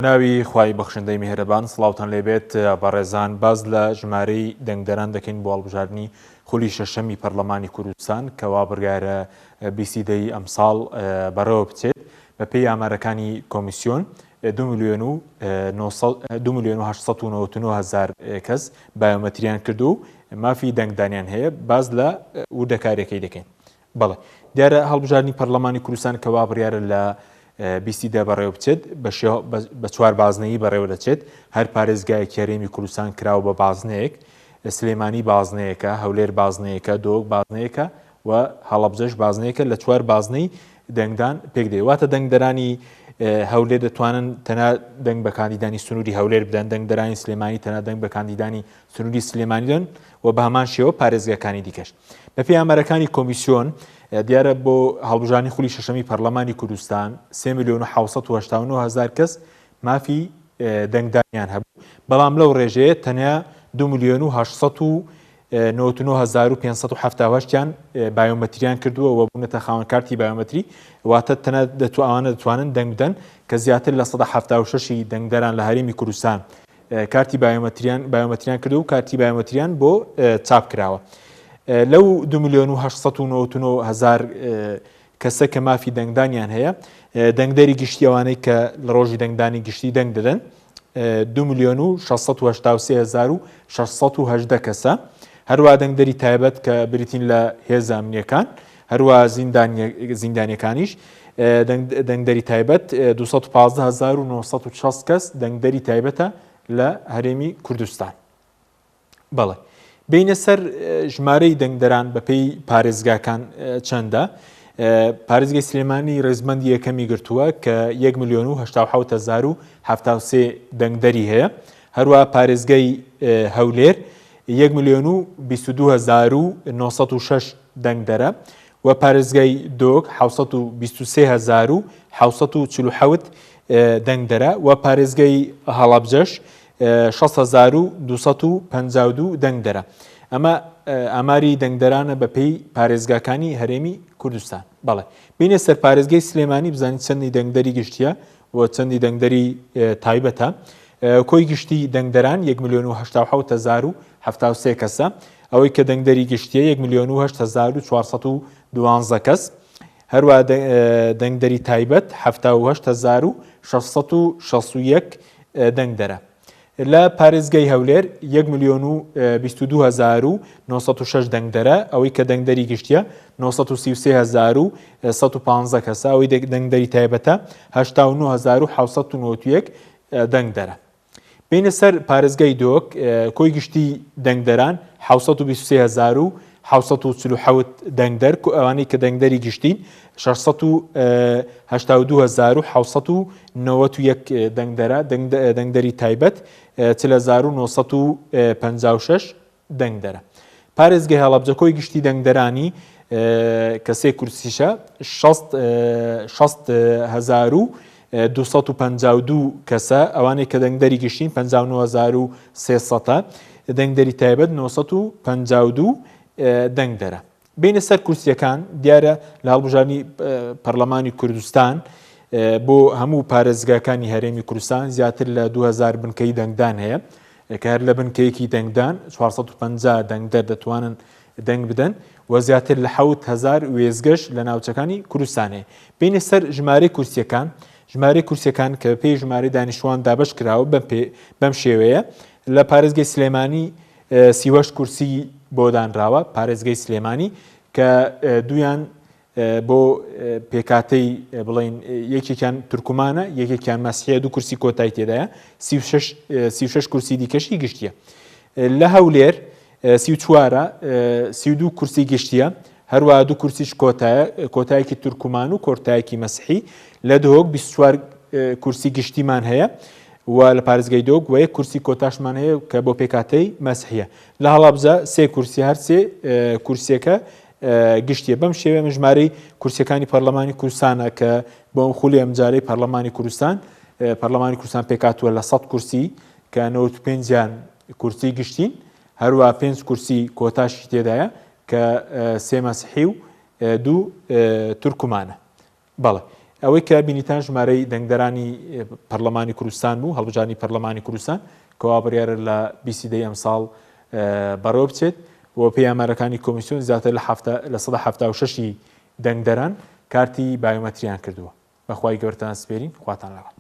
ناوی خوای بەخشندەی میهرەبان سڵاوتان لێبێت بەڕێزان باز لە ژمارەی دەنگدەران دەکەین بۆ هەڵبژاردننی خولی شەشەمی پەرلەمانی کوردستان کەوا بڕیارە بیسیدەی ئەمساڵ بەڕێوە بچێت بە پێی ئامارەکانی کۆمیسیۆن 2,899,000 کەس بایۆمەتریان کردو و مافی دەنگدانیان هەیە باز لە وردەکارێکی دەکەین. بەڵێ دیارە هەڵبژاردننی پەرلەمانی کوردستان کەوا بڕیارە لە بیسیدا بەڕێوە بچێت بە چوار بازنەیی بەڕێوە دەچێت هەر پارێزگایەکی هەرێمی کوردستان کراوە بە بازنەیەک سلێمانی بازنەیەکە هەولێر بازنەیەکە دۆک بازنەیەکە و هەڵەبجەش بازنەیەکە لە چوار بازنەی دەنگدان پێک دێ واتە دەنگدەرانی هەولێر دەتوانن تەنها دەنگ بە کاندیدانی سنووری هەولێر بدەن دەنگدەرانی سلێمانی تەنها دەنگ بە کاندیدانی سنووری سلێمانی دەن و بە هەمان شێوە پارێزگاکانی دیکەش بە پێی ئامارەکانی کۆمیسیۆن دیارە بۆ هەڵبژاردننی خولی شەشەمی پەرلەمانی کوردستان 3,789,000 کەس مافی دەنگدانیان هەبوو بەڵام لەو ڕێژەیە تەنیا 2,699,578 بایۆمەتریان کردووە و بوونەتە خاوەن کارتی بایۆمەتری واتە تەنیا ئەوانە دەتوانن دەنگ بدەن کە زیاتر لە 176 دەنگدەران لە هەرێمی کوردستان کارتی بایۆمەتریان کردو و کارتی بایۆمەتریان بۆ چاپ کراوە. لەو 2,899,000 کەسە کە مافی دەنگدانیان هەیە دەنگدەری گشتیەوانەی کە لە ڕۆژی دەنگدانی گشتی دەنگ دەدەن 2,683,618 کەسە هەروە دەنگدەری تایبەت کە بریتین لە هێزە ئەمنیەکان هەروە زیندانیەکانیش دەنگدەری تایبەت 215,960 کەس دەنگدەری تایبەتە لە هەرێمی کوردستان. بەڵێ بینە سەر ژمارەی دەنگدەران بە پێی پارێزگاکان چەندە پارێزگای سلێمانی ڕێزمەندی یەکەمی گرتووە کە 1,077,073 دەنگدەری هەیە هەروە پارێزگای هەولێر 1,022,906 دەنگدەرە و پارێزگای دۆک 723,747 دەنگدەرە و پارێزگای هەڵەبجەش 6,252 دەنگدەرە ئەمە ئاماری دەنگدەرانە بە پێی پارێزگاکانی هەرێمی کوردستان. بەڵێ بینێ سەر پارێزگای سلێمانی بزانیت چەندی دەنگدەری گشتیە و چەندی دەنگدەری تایبەتە کۆی گشتی دەنگدەران 1,077,073 کەسە ئەوەی کە دەنگدەری گشتیە 1,008,412 کەس هەروە دەنگدەری تایبەت 78,661 دەنگدەرە. لە پارێزگای هەولێر 1,022,906 دەنگدەرە ئەوەی کە دەنگدەری گشتیە 930,115 کەسە ئەوەی دەنگدەری تایبەتە 89,791 دەنگدەرە. بینە سەر پارێزگای دۆک کۆی گشتی دەنگدەران 723,747 دەنگدەر ئەوانەی کە دەنگدەری گشتین 682,791 دەنگدەرە دەنگدەری تایبەت 40,956 دەنگدەرە. پارێزگای هەڵەبجە کۆی گشتی دەنگدەرانی کە سێ کورسیشە 60,252 کەسە ئەوانەی کە دەنگدەری گشتین 59,300 دەنگدەری تایبەت 952 دەنگدەرە. بینە سەر کورسیەکان دیارە لە هەڵبژاردننی پەرلەمانی کوردستان بۆ هەموو پارێزگاکانی هەرێمی کوردستان زیاتر لە 2,000 بنکەی دەنگدان هەیە کە هەر لە بنکەیەکی دەنگدان 450 دەنگدەر دەتوانن دەنگ بدەن و زیاتر لە 7,000 وێزگەش لە ناوچەکانی کوردستان هەیە. بینە سەر ژمارەی کورسیەکان کە پێی ژمارەی دانیشتوان دابش کراوە بەم شێوەیە لە پارێزگای سلێمانی 38 کورسی بۆ دانراوە پارێزگای سلێمانی کە دویان بۆ پێکاتەی بڵین یەکێکیان تورکمانە یەکێکیان مەسیحیە دوو کورسی کۆتایی تێدایە 36 کورسی دیکەشی گشتیە. لە هەولێر 34 32 کورسی گشتیە هەروە دوو کورسیش کۆتایەکی تورکمان و کۆتایەکی مەسیحی لە دۆک 24 کورسی گشتیمان هەیە و لە پارێزگای دۆک و یەک کورسی کۆتاشمان هەیە کە بۆ پێکاتەی مەسیحیە. لە هەڵەبجە سێ کورسی هەر سێ کورسیەکە گشتیە. بەم شێوێ ژمارەی کورسیەکانی پەرلەمانی کوردستانە کە بۆ خولی ئەمجارەی پەرلەمانی کوردستان پێکاتووە لە 100 کورسی کە 95 کورسی گشتین هەروە 5 کورسی کۆتاشی تێدایە کە سێ مەسیحی و دوو تورکمانە. بەڵێ ئەوەی کە بینیتان ژمارەی دەنگدەرانی پەرلەمانی کوردستان بوو هەڵبژارنی پەرلەمانی کوردستان کەوا بڕیارە لە 20 ئەم ساڵ بەڕێوە بچێت بۆ پەیامارەکانی کۆمیسیۆن زیاتر لە 176 دەنگدەران کارتی بایۆمەتریان کردووە بەخوای گەورەتان سپێرین خواتان لەگەڵ